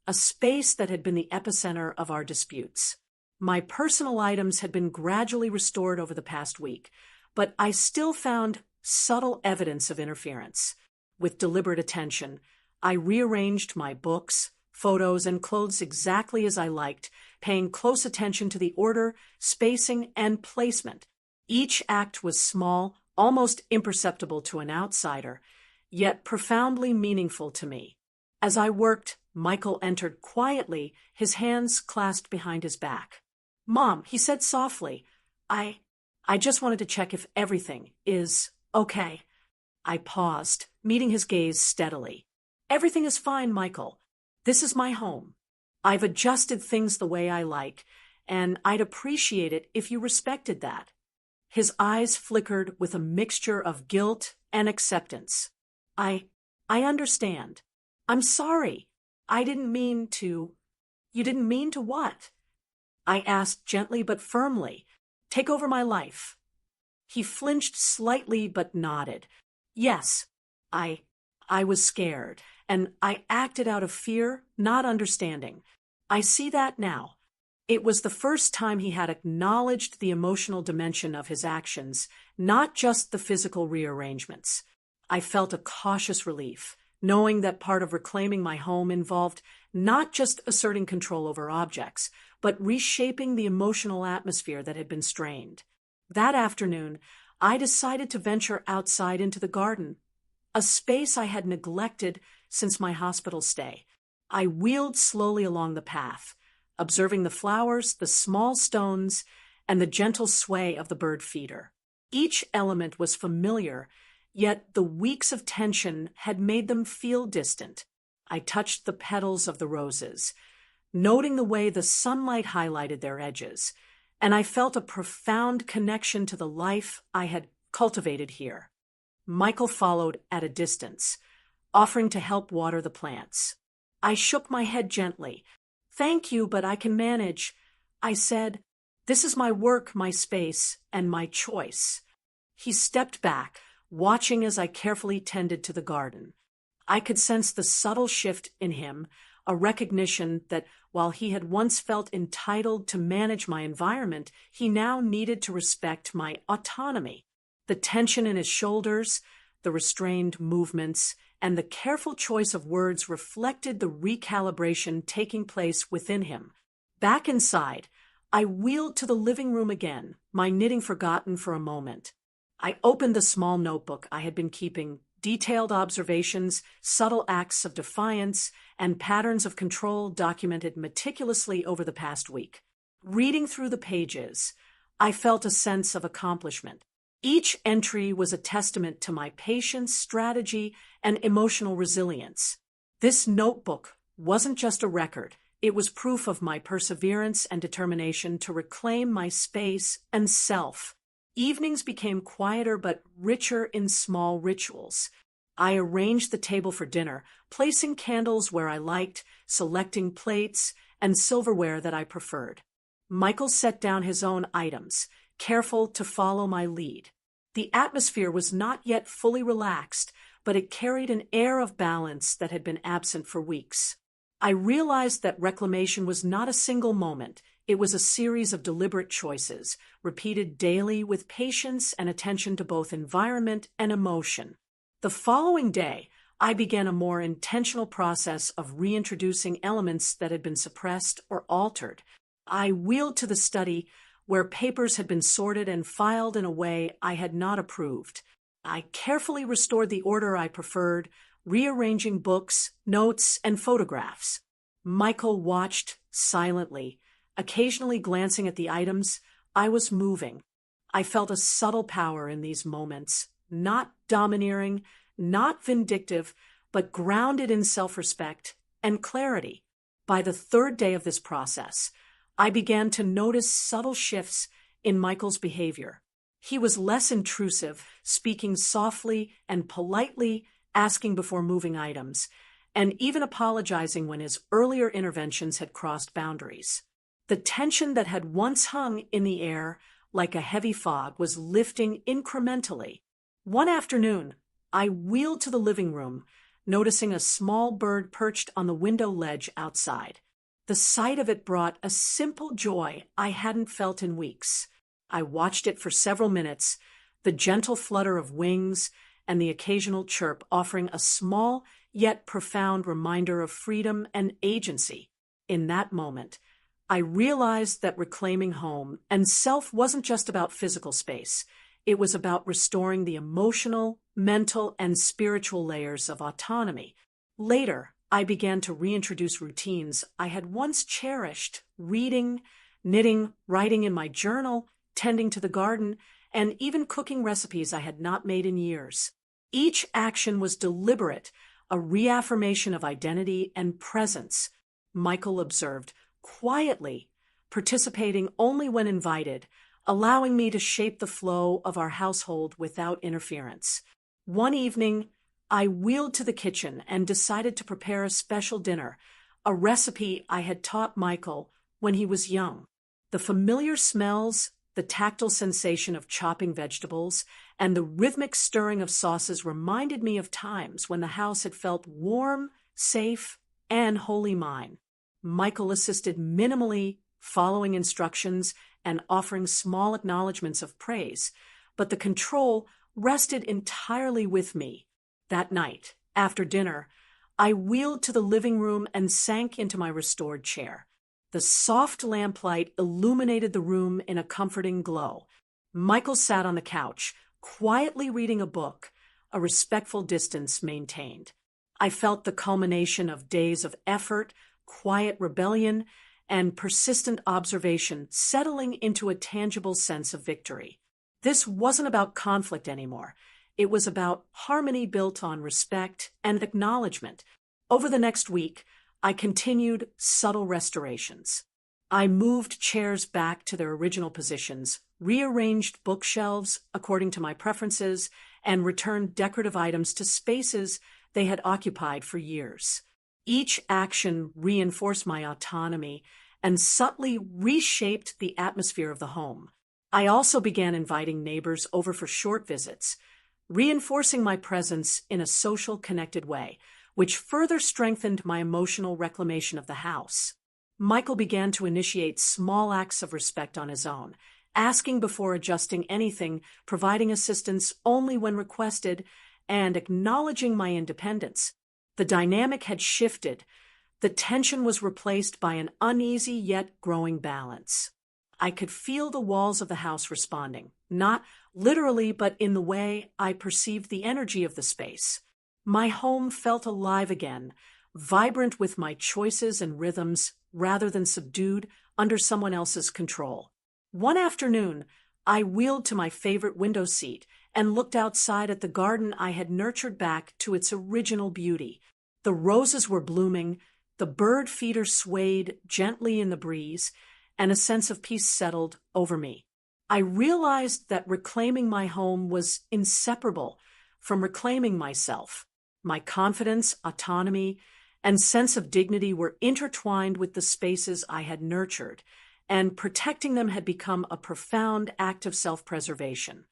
a space that had been the epicenter of our disputes. My personal items had been gradually restored over the past week, but I still found subtle evidence of interference. With deliberate attention, I rearranged my books, photos, and clothes exactly as I liked, paying close attention to the order, spacing, and placement. Each act was small, almost imperceptible to an outsider, yet profoundly meaningful to me. As I worked, Michael entered quietly, his hands clasped behind his back. "Mom," he said softly, I just wanted to check if everything is okay." I paused, meeting his gaze steadily. "Everything is fine, Michael. This is my home. I've adjusted things the way I like, and I'd appreciate it if you respected that." His eyes flickered with a mixture of guilt and acceptance. I understand. I'm sorry. I didn't mean to." "You didn't mean to what?" I asked gently but firmly. "Take over my life." He flinched slightly but nodded. "Yes, I was scared, and I acted out of fear, not understanding. I see that now." It was the first time he had acknowledged the emotional dimension of his actions, not just the physical rearrangements. I felt a cautious relief, knowing that part of reclaiming my home involved not just asserting control over objects, but reshaping the emotional atmosphere that had been strained. That afternoon, I decided to venture outside into the garden, a space I had neglected since my hospital stay. I wheeled slowly along the path, observing the flowers, the small stones, and the gentle sway of the bird feeder. Each element was familiar, yet the weeks of tension had made them feel distant. I touched the petals of the roses, noting the way the sunlight highlighted their edges, and I felt a profound connection to the life I had cultivated here. Michael followed at a distance, offering to help water the plants. I shook my head gently. "Thank you, but I can manage," I said. "This is my work, my space, and my choice." He stepped back, watching as I carefully tended to the garden. I could sense the subtle shift in him, a recognition that while he had once felt entitled to manage my environment, he now needed to respect my autonomy. The tension in his shoulders, the restrained movements, and the careful choice of words reflected the recalibration taking place within him. Back inside, I wheeled to the living room again, my knitting forgotten for a moment. I opened the small notebook I had been keeping, detailed observations, subtle acts of defiance, and patterns of control documented meticulously over the past week. Reading through the pages, I felt a sense of accomplishment. Each entry was a testament to my patience, strategy, and emotional resilience. This notebook wasn't just a record. It was proof of my perseverance and determination to reclaim my space and self. Evenings became quieter but richer in small rituals. I arranged the table for dinner, placing candles where I liked, selecting plates and silverware that I preferred. Michael set down his own items, careful to follow my lead. The atmosphere was not yet fully relaxed, but it carried an air of balance that had been absent for weeks. I realized that reclamation was not a single moment. It was a series of deliberate choices, repeated daily with patience and attention to both environment and emotion. The following day, I began a more intentional process of reintroducing elements that had been suppressed or altered. I wheeled to the study where papers had been sorted and filed in a way I had not approved. I carefully restored the order I preferred, rearranging books, notes, and photographs. Michael watched silently, occasionally glancing at the items. I was moving. I felt a subtle power in these moments, not domineering, not vindictive, but grounded in self-respect and clarity. By the third day of this process, I began to notice subtle shifts in Michael's behavior. He was less intrusive, speaking softly and politely, asking before moving items, and even apologizing when his earlier interventions had crossed boundaries. The tension that had once hung in the air like a heavy fog was lifting incrementally. One afternoon, I wheeled to the living room, noticing a small bird perched on the window ledge outside. The sight of it brought a simple joy I hadn't felt in weeks. I watched it for several minutes, the gentle flutter of wings and the occasional chirp offering a small yet profound reminder of freedom and agency. In that moment, I realized that reclaiming home and self wasn't just about physical space. It was about restoring the emotional, mental, and spiritual layers of autonomy. Later, I began to reintroduce routines I had once cherished: reading, knitting, writing in my journal, tending to the garden, and even cooking recipes I had not made in years. Each action was deliberate, a reaffirmation of identity and presence. Michael observed, quietly, participating only when invited, allowing me to shape the flow of our household without interference. One evening, I wheeled to the kitchen and decided to prepare a special dinner, a recipe I had taught Michael when he was young. The familiar smells, the tactile sensation of chopping vegetables, and the rhythmic stirring of sauces reminded me of times when the house had felt warm, safe, and wholly mine. Michael assisted minimally, following instructions and offering small acknowledgments of praise, but the control rested entirely with me. That night, after dinner, I wheeled to the living room and sank into my restored chair. The soft lamplight illuminated the room in a comforting glow. Michael sat on the couch, quietly reading a book, a respectful distance maintained. I felt the culmination of days of effort, quiet rebellion, and persistent observation settling into a tangible sense of victory. This wasn't about conflict anymore. It was about harmony built on respect and acknowledgement. Over the next week, I continued subtle restorations. I moved chairs back to their original positions, rearranged bookshelves according to my preferences, and returned decorative items to spaces they had occupied for years. Each action reinforced my autonomy and subtly reshaped the atmosphere of the home. I also began inviting neighbors over for short visits, reinforcing my presence in a social, connected way, which further strengthened my emotional reclamation of the house. Michael began to initiate small acts of respect on his own, asking before adjusting anything, providing assistance only when requested, and acknowledging my independence. The dynamic had shifted. The tension was replaced by an uneasy yet growing balance. I could feel the walls of the house responding, not literally, but in the way I perceived the energy of the space. My home felt alive again, vibrant with my choices and rhythms rather than subdued under someone else's control. One afternoon, I wheeled to my favorite window seat and looked outside at the garden I had nurtured back to its original beauty. The roses were blooming, the bird feeder swayed gently in the breeze, and a sense of peace settled over me. I realized that reclaiming my home was inseparable from reclaiming myself. My confidence, autonomy, and sense of dignity were intertwined with the spaces I had nurtured, and protecting them had become a profound act of self-preservation.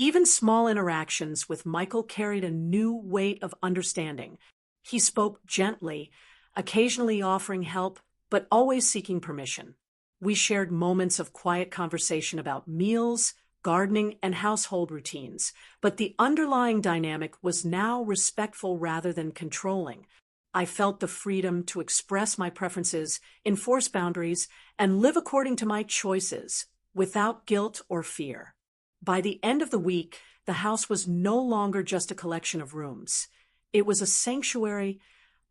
Even small interactions with Michael carried a new weight of understanding. He spoke gently, occasionally offering help, but always seeking permission. We shared moments of quiet conversation about meals, gardening, and household routines, but the underlying dynamic was now respectful rather than controlling. I felt the freedom to express my preferences, enforce boundaries, and live according to my choices, without guilt or fear. By the end of the week, the house was no longer just a collection of rooms. It was a sanctuary,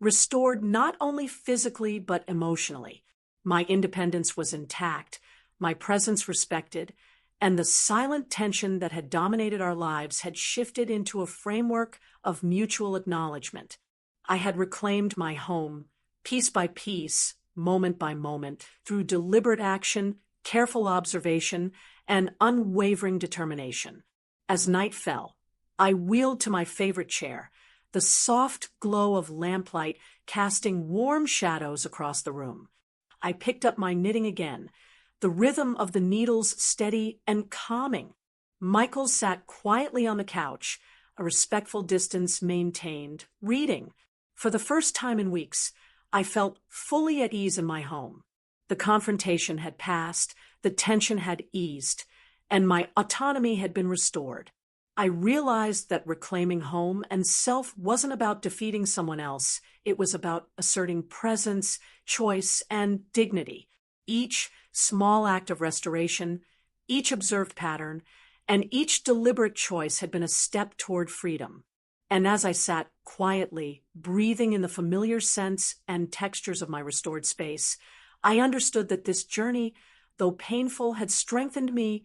restored not only physically but emotionally. My independence was intact, my presence respected, and the silent tension that had dominated our lives had shifted into a framework of mutual acknowledgement. I had reclaimed my home, piece by piece, moment by moment, through deliberate action, careful observation, and unwavering determination. As night fell, I wheeled to my favorite chair, the soft glow of lamplight casting warm shadows across the room. I picked up my knitting again, the rhythm of the needles steady and calming. Michael sat quietly on the couch, a respectful distance maintained, reading. For the first time in weeks, I felt fully at ease in my home. The confrontation had passed, the tension had eased, and my autonomy had been restored. I realized that reclaiming home and self wasn't about defeating someone else. It was about asserting presence, choice, and dignity. Each small act of restoration, each observed pattern, and each deliberate choice had been a step toward freedom. And as I sat quietly, breathing in the familiar scents and textures of my restored space, I understood that this journey, though painful, had strengthened me,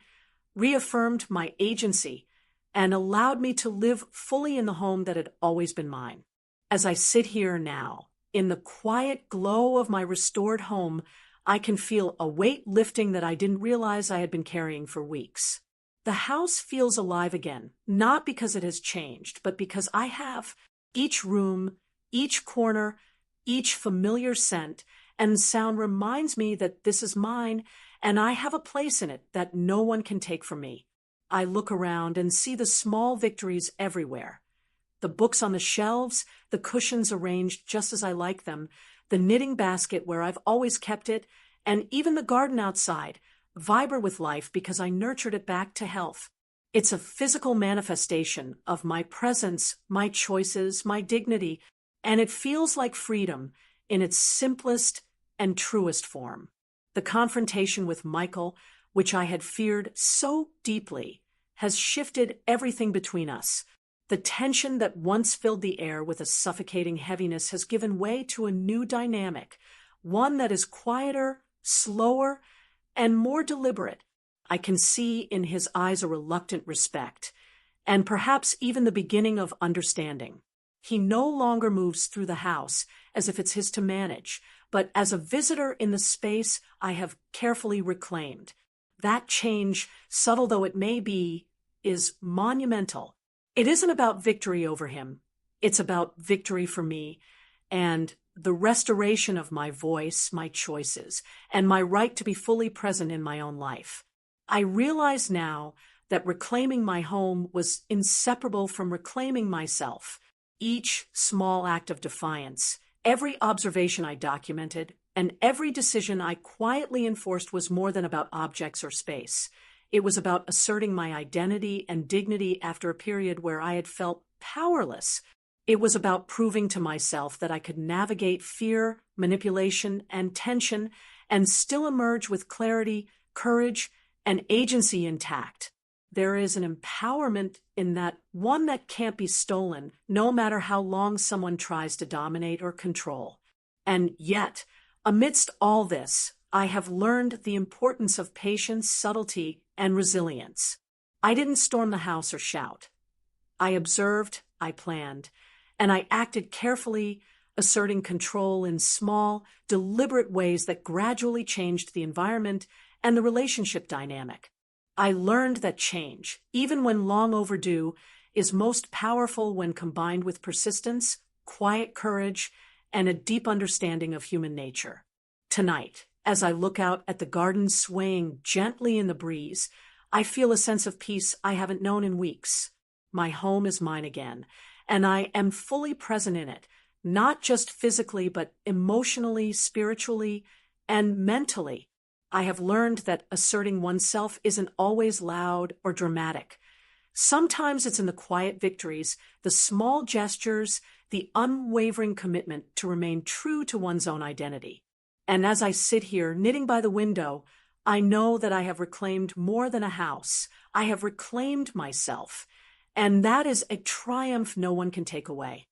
reaffirmed my agency, and allowed me to live fully in the home that had always been mine. As I sit here now, in the quiet glow of my restored home, I can feel a weight lifting that I didn't realize I had been carrying for weeks. The house feels alive again, not because it has changed, but because I have. Each room, each corner, each familiar scent and sound reminds me that this is mine, and I have a place in it that no one can take from me. I look around and see the small victories everywhere. The books on the shelves, the cushions arranged just as I like them, the knitting basket where I've always kept it, and even the garden outside, vibrant with life because I nurtured it back to health. It's a physical manifestation of my presence, my choices, my dignity, and it feels like freedom in its simplest and truest form. The confrontation with Michael, which I had feared so deeply, has shifted everything between us. The tension that once filled the air with a suffocating heaviness has given way to a new dynamic, one that is quieter, slower, and more deliberate. I can see in his eyes a reluctant respect, and perhaps even the beginning of understanding. He no longer moves through the house as if it's his to manage, but as a visitor in the space I have carefully reclaimed. That change, subtle though it may be, is monumental. It isn't about victory over him. It's about victory for me and the restoration of my voice, my choices, and my right to be fully present in my own life. I realize now that reclaiming my home was inseparable from reclaiming myself. Each small act of defiance, every observation I documented, and every decision I quietly enforced was more than about objects or space. It was about asserting my identity and dignity after a period where I had felt powerless. It was about proving to myself that I could navigate fear, manipulation, and tension and still emerge with clarity, courage, and agency intact. There is an empowerment in that, one that can't be stolen, no matter how long someone tries to dominate or control. And yet, amidst all this, I have learned the importance of patience, subtlety, and resilience. I didn't storm the house or shout. I observed, I planned, and I acted carefully, asserting control in small, deliberate ways that gradually changed the environment and the relationship dynamic. I learned that change, even when long overdue, is most powerful when combined with persistence, quiet courage, and a deep understanding of human nature. Tonight, as I look out at the garden swaying gently in the breeze, I feel a sense of peace I haven't known in weeks. My home is mine again, and I am fully present in it, not just physically, but emotionally, spiritually, and mentally. I have learned that asserting oneself isn't always loud or dramatic. Sometimes it's in the quiet victories, the small gestures, the unwavering commitment to remain true to one's own identity. And as I sit here knitting by the window, I know that I have reclaimed more than a house. I have reclaimed myself, and that is a triumph no one can take away.